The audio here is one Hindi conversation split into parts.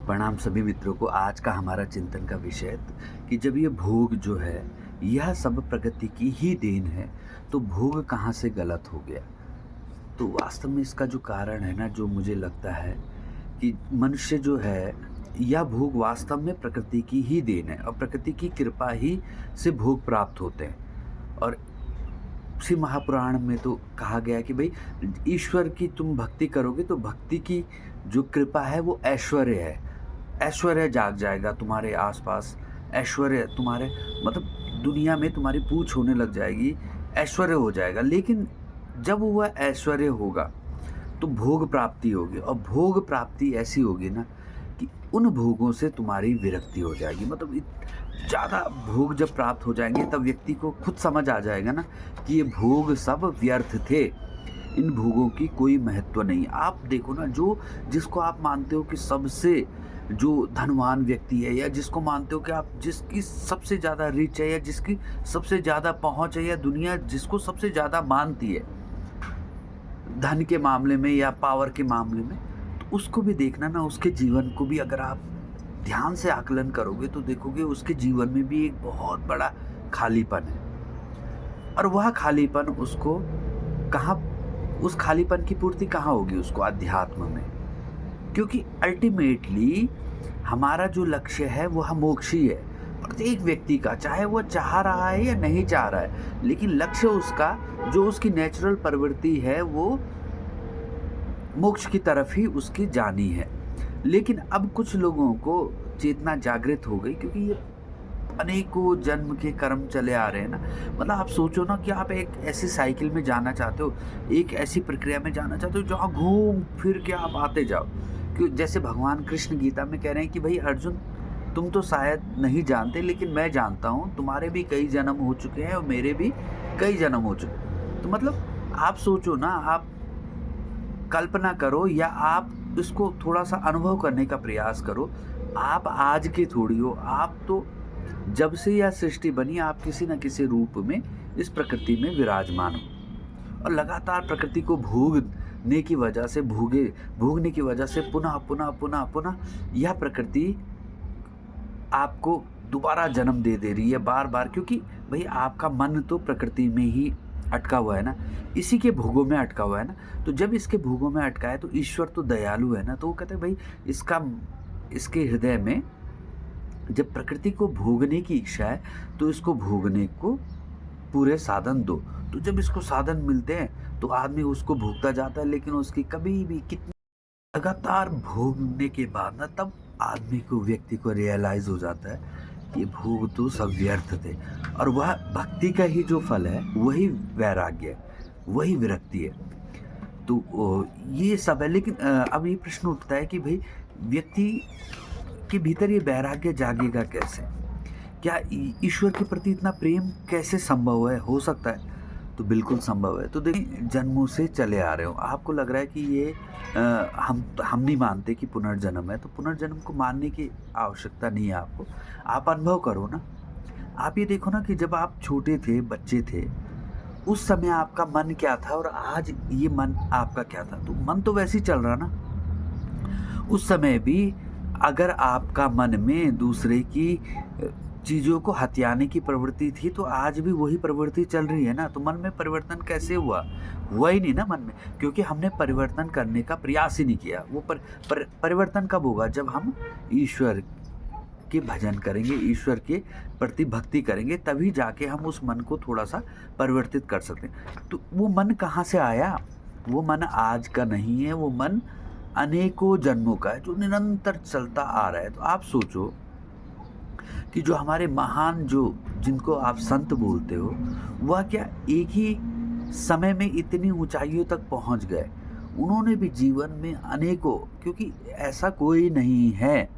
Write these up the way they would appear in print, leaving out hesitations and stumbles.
प्रणाम सभी मित्रों को। आज का हमारा चिंतन का विषय कि जब ये भोग जो है यह सब प्रकृति की ही देन है, तो भोग कहाँ से गलत हो गया। तो वास्तव में इसका जो कारण है ना, जो मुझे लगता है कि मनुष्य जो है, यह भोग वास्तव में प्रकृति की ही देन है और प्रकृति की कृपा ही से भोग प्राप्त होते हैं। और शिव महापुराण में तो कहा गया है कि भाई ईश्वर की तुम भक्ति करोगे तो भक्ति की जो कृपा है वो ऐश्वर्य है। ऐश्वर्य जाग जाएगा तुम्हारे आसपास। ऐश्वर्य तुम्हारे मतलब दुनिया में तुम्हारी पूछ होने लग जाएगी। ऐश्वर्य हो जाएगा। लेकिन जब वह ऐश्वर्य होगा तो भोग प्राप्ति होगी, और भोग प्राप्ति ऐसी होगी ना कि उन भोगों से तुम्हारी विरक्ति हो जाएगी। मतलब ज़्यादा भोग जब प्राप्त हो जाएंगे तब व्यक्ति को खुद समझ आ जाएगा ना कि ये भोग सब व्यर्थ थे। इन भोगों की कोई महत्व नहीं। आप देखो ना, जो जिसको आप मानते हो कि सबसे जो धनवान व्यक्ति है, या जिसको मानते हो कि आप जिसकी सबसे ज़्यादा रिच है, या जिसकी सबसे ज़्यादा पहुँच है, या दुनिया जिसको सबसे ज़्यादा मानती है धन के मामले में या पावर के मामले में, तो उसको भी देखना ना, उसके जीवन को भी अगर आप ध्यान से आकलन करोगे तो देखोगे उसके जीवन में भी एक बहुत बड़ा खालीपन है। और वह खालीपन उसको कहाँ, उस खालीपन की पूर्ति कहाँ होगी उसको? अध्यात्म में। क्योंकि अल्टीमेटली हमारा जो लक्ष्य है वह मोक्ष ही है। प्रत्येक व्यक्ति का, चाहे वह चाह रहा है या नहीं चाह रहा है, लेकिन लक्ष्य उसका, जो उसकी नेचुरल प्रवृत्ति है, वो मोक्ष की तरफ ही उसकी जानी है। लेकिन अब कुछ लोगों को चेतना जागृत हो गई, क्योंकि ये अनेकों जन्म के कर्म चले आ रहे हैं ना। मतलब आप सोचो ना कि आप एक ऐसी साइकिल में जाना चाहते हो, एक ऐसी प्रक्रिया में जाना चाहते हो जहाँ घूम फिर के आप आते जाओ। क्यों? जैसे भगवान कृष्ण गीता में कह रहे हैं कि भाई अर्जुन, तुम तो शायद नहीं जानते, लेकिन मैं जानता हूँ, तुम्हारे भी कई जन्म हो चुके हैं और मेरे भी कई जन्म हो चुके हैं। तो मतलब आप सोचो ना, आप कल्पना करो, या आप इसको थोड़ा सा अनुभव करने का प्रयास करो। आप आज के थोड़ी हो, आप तो जब से यह सृष्टि बनी आप किसी न किसी रूप में इस प्रकृति में विराजमान हो, और लगातार प्रकृति को भोगने की वजह से भोगने की वजह से पुनः पुनः पुनः पुनः यह प्रकृति आपको दोबारा जन्म दे रही है बार बार। क्योंकि भाई आपका मन तो प्रकृति में ही अटका हुआ है ना, इसी के भोगों में अटका हुआ है ना। तो जब इसके भोगों में अटका है तो ईश्वर तो दयालु है ना, तो वो कहते हैं भाई इसके हृदय में जब प्रकृति को भोगने की इच्छा है तो इसको भोगने को पूरे साधन दो। तो जब इसको साधन मिलते हैं तो आदमी उसको भोगता जाता है, लेकिन उसकी कभी भी कितनी लगातार भोगने के बाद ना, तब आदमी को, व्यक्ति को रियलाइज हो जाता है कि भोग तो सब व्यर्थ थे, और वह भक्ति का ही जो फल है वही वैराग्य है, वही विरक्ति है। तो ये सब है। लेकिन अब ये प्रश्न उठता है कि भाई व्यक्ति के भीतर ये वैराग्य जागेगा कैसे? क्या ईश्वर के प्रति इतना प्रेम कैसे संभव है? हो सकता है? तो बिल्कुल संभव है। तो देखिए, जन्मों से चले आ रहे हो, आपको लग रहा है कि ये हम नहीं मानते कि पुनर्जन्म है, तो पुनर्जन्म को मानने की आवश्यकता नहीं है आपको। आप अनुभव करो ना। आप ये देखो ना कि जब आप छोटे थे, बच्चे थे, उस समय आपका मन क्या था और आज ये मन आपका क्या था? तो मन तो वैसे ही चल रहा ना। उस समय भी अगर आपका मन में दूसरे की चीज़ों को हथियाने की प्रवृत्ति थी, तो आज भी वही प्रवृत्ति चल रही है ना। तो मन में परिवर्तन कैसे हुआ? हुआ ही नहीं ना मन में, क्योंकि हमने परिवर्तन करने का प्रयास ही नहीं किया। वो परिवर्तन कब होगा? जब हम ईश्वर के भजन करेंगे, ईश्वर के प्रति भक्ति करेंगे, तभी जाके हम उस मन को थोड़ा-सा परिवर्तित कर सकते हैं। तो वो मन कहाँ से आया? वो मन आज का नहीं है, वो मन अनेकों जन्मों का है, जो निरंतर चलता आ रहा है। तो आप सोचो कि जो हमारे महान, जो जिनको आप संत बोलते हो, वह क्या एक ही समय में इतनी ऊंचाइयों तक पहुंच गए? उन्होंने भी जीवन में अनेकों, क्योंकि ऐसा कोई नहीं है,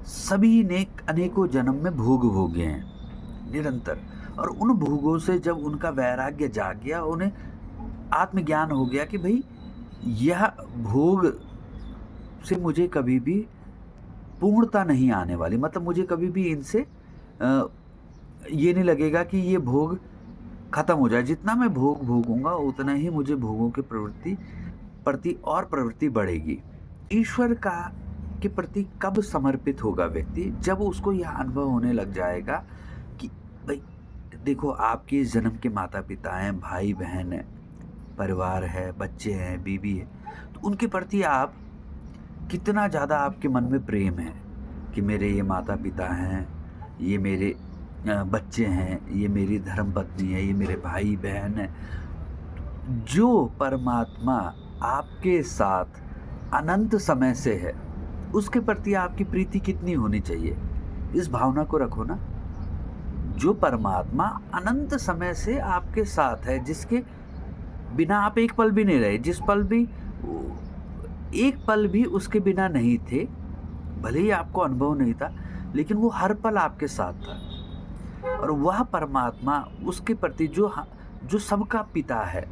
सभी ने अनेकों जन्म में भोग भोगे हैं निरंतर। और उन भोगों से जब उनका वैराग्य जाग गया, उन्हें आत्मज्ञान हो गया कि भाई यह भोग से मुझे कभी भी पूर्णता नहीं आने वाली। मतलब मुझे कभी भी इनसे ये नहीं लगेगा कि ये भोग खत्म हो जाए। जितना मैं भोग भोगूंगा उतना ही मुझे भोगों की प्रवृत्ति प्रति और प्रवृत्ति बढ़ेगी। ईश्वर का के प्रति कब समर्पित होगा व्यक्ति? जब उसको यह अनुभव होने लग जाएगा कि भाई देखो, आपके इस जन्म के माता-पिता हैं, भाई-बहन हैं, परिवार है, बच्चे हैं, बीवी है, तो उनके प्रति आप कितना ज़्यादा आपके मन में प्रेम है कि मेरे ये माता-पिता हैं, ये मेरे बच्चे हैं, ये मेरी धर्मपत्नी है, ये मेरे भाई-बहन हैं। जो परमात्मा आपके साथ अनंत समय से है, उसके प्रति आपकी प्रीति कितनी होनी चाहिए? इस भावना को रखो ना। जो परमात्मा अनंत समय से आपके साथ है, जिसके बिना आप एक पल भी नहीं रहे, जिस पल भी एक पल भी उसके बिना नहीं थे, भले ही आपको अनुभव नहीं था, लेकिन वो हर पल आपके साथ था। और वह परमात्मा, उसके प्रति जो सबका पिता है,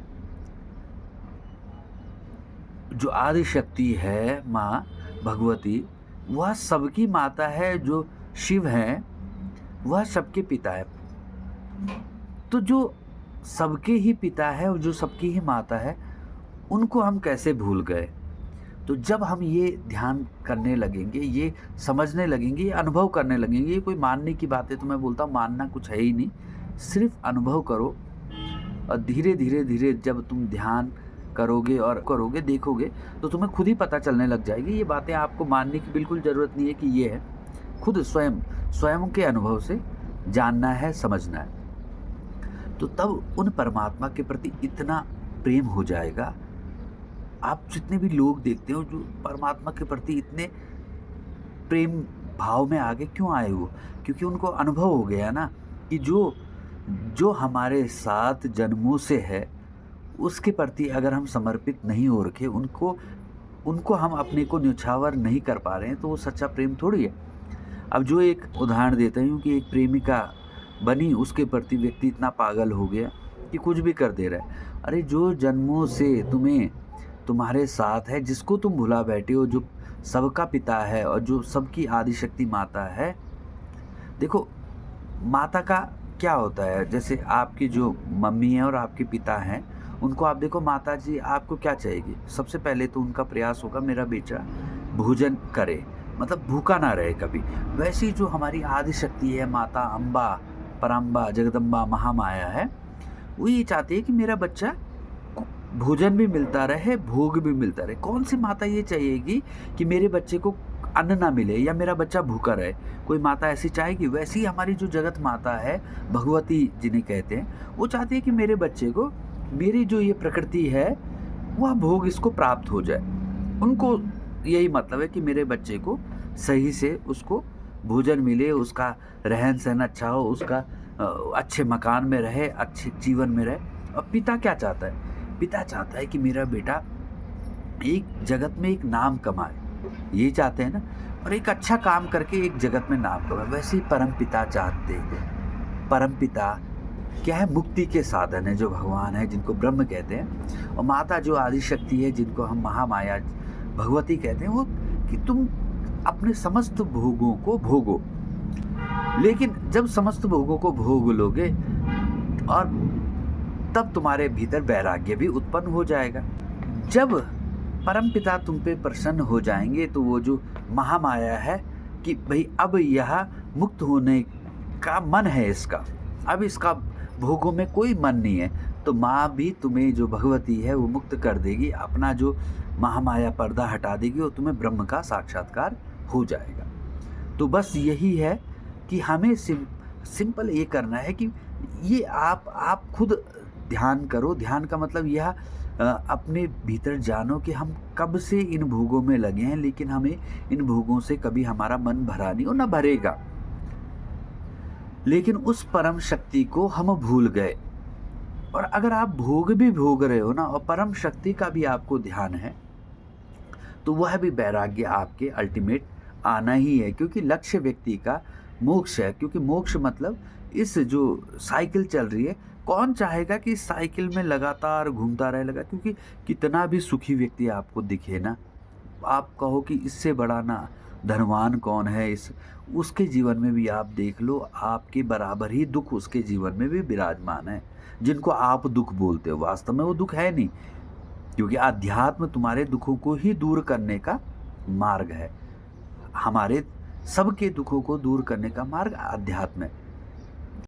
जो आदि शक्ति है माँ भगवती, वह सबकी माता है। जो शिव हैं वह सबके पिता है। तो जो सबके ही पिता है और जो सबकी ही माता है, उनको हम कैसे भूल गए? तो जब हम ये ध्यान करने लगेंगे, ये समझने लगेंगे, ये अनुभव करने लगेंगे, ये कोई मानने की बात है तो मैं बोलता हूँ मानना कुछ है ही नहीं, सिर्फ अनुभव करो। और धीरे धीरे धीरे जब तुम ध्यान करोगे और करोगे, देखोगे, तो तुम्हें खुद ही पता चलने लग जाएगी। ये बातें आपको मानने की बिल्कुल ज़रूरत नहीं है कि ये है, खुद स्वयं के अनुभव से जानना है, समझना है। तो तब उन परमात्मा के प्रति इतना प्रेम हो जाएगा। आप जितने भी लोग देखते हो जो परमात्मा के प्रति इतने प्रेम भाव में आगे क्यों आए वो? क्योंकि उनको अनुभव हो गया ना कि जो हमारे साथ जन्मों से है, उसके प्रति अगर हम समर्पित नहीं हो रखे, उनको हम अपने को न्योछावर नहीं कर पा रहे हैं, तो वो सच्चा प्रेम थोड़ी है। अब जो एक उदाहरण देता हूँ कि एक प्रेमिका बनी, उसके प्रति व्यक्ति इतना पागल हो गया कि कुछ भी कर दे रहा है। अरे जो जन्मों से तुम्हारे साथ है, जिसको तुम भुला बैठे हो, जो सबका पिता है और जो सबकी आदि शक्ति माता है। देखो, माता का क्या होता है, जैसे आपकी जो मम्मी है और आपके पिता हैं, उनको आप देखो, माता जी आपको क्या चाहिए? सबसे पहले तो उनका प्रयास होगा मेरा बेटा भोजन करे, मतलब भूखा ना रहे कभी। वैसी जो हमारी आदि शक्ति है, माता अम्बा, पराम्बा, जगदम्बा, महामाया है, वो ये चाहती है कि मेरा बच्चा भोजन भी मिलता रहे, भोग भी मिलता रहे। कौन सी माता ये चाहेगी कि मेरे बच्चे को अन्न ना मिले या मेरा बच्चा भूखा रहे? कोई माता ऐसी चाहेगी? वैसी हमारी जो जगत माता है, भगवती जिन्हें कहते हैं, वो चाहती है कि मेरे बच्चे को, मेरी जो ये प्रकृति है, वह भोग इसको प्राप्त हो जाए। उनको यही मतलब है कि मेरे बच्चे को सही से उसको भोजन मिले, उसका रहन सहन अच्छा हो, उसका अच्छे मकान में रहे, अच्छे जीवन में रहे। और पिता क्या चाहता है? पिता चाहता है कि मेरा बेटा एक जगत में एक नाम कमाए, ये चाहते हैं ना, और एक अच्छा काम करके एक जगत में नाम कमाए। वैसे ही परम पिता चाहते हैं। परम पिता क्या है? मुक्ति के साधन है, जो भगवान है, जिनको ब्रह्म कहते हैं। और माता जो आदि शक्ति है, जिनको हम महामाया भगवती कहते हैं, वो कि तुम अपने समस्त भोगों को भोगो। लेकिन जब समस्त भोगों को भोग लोगे, और तब तुम्हारे भीतर वैराग्य भी उत्पन्न हो जाएगा। जब परम पिता तुम पे प्रसन्न हो जाएंगे, तो वो जो महामाया है कि भाई अब यह मुक्त होने का मन है इसका, अब इसका भोगों में कोई मन नहीं है, तो माँ भी तुम्हें, जो भगवती है, वो मुक्त कर देगी, अपना जो महामाया पर्दा हटा देगी और तुम्हें ब्रह्म का साक्षात्कार हो जाएगा। तो बस यही है कि हमें सिंपल ये करना है कि ये आप खुद ध्यान करो। ध्यान का मतलब यह अपने भीतर जानो कि हम कब से इन भोगों में लगे हैं, लेकिन हमें इन भोगों से कभी हमारा मन भरा नहीं और न भरेगा। लेकिन उस परम शक्ति को हम भूल गए। और अगर आप भोग भी भोग रहे हो ना, और परम शक्ति का भी आपको ध्यान है, तो वह भी वैराग्य आपके अल्टीमेट आना ही है। क्योंकि लक्ष्य व्यक्ति का मोक्ष है। क्योंकि मोक्ष मतलब इस जो साइकिल चल रही है, कौन चाहेगा कि इस साइकिल में लगातार घूमता रहे लगा? क्योंकि कितना भी सुखी व्यक्ति आपको दिखे ना, आप कहो कि इससे बड़ा ना धनवान कौन है, उसके जीवन में भी आप देख लो, आपके बराबर ही दुख उसके जीवन में भी विराजमान है। जिनको आप दुख बोलते हो, वास्तव में वो दुख है नहीं, क्योंकि आध्यात्म तुम्हारे दुखों को ही दूर करने का मार्ग है। हमारे सबके दुखों को दूर करने का मार्ग अध्यात्म है।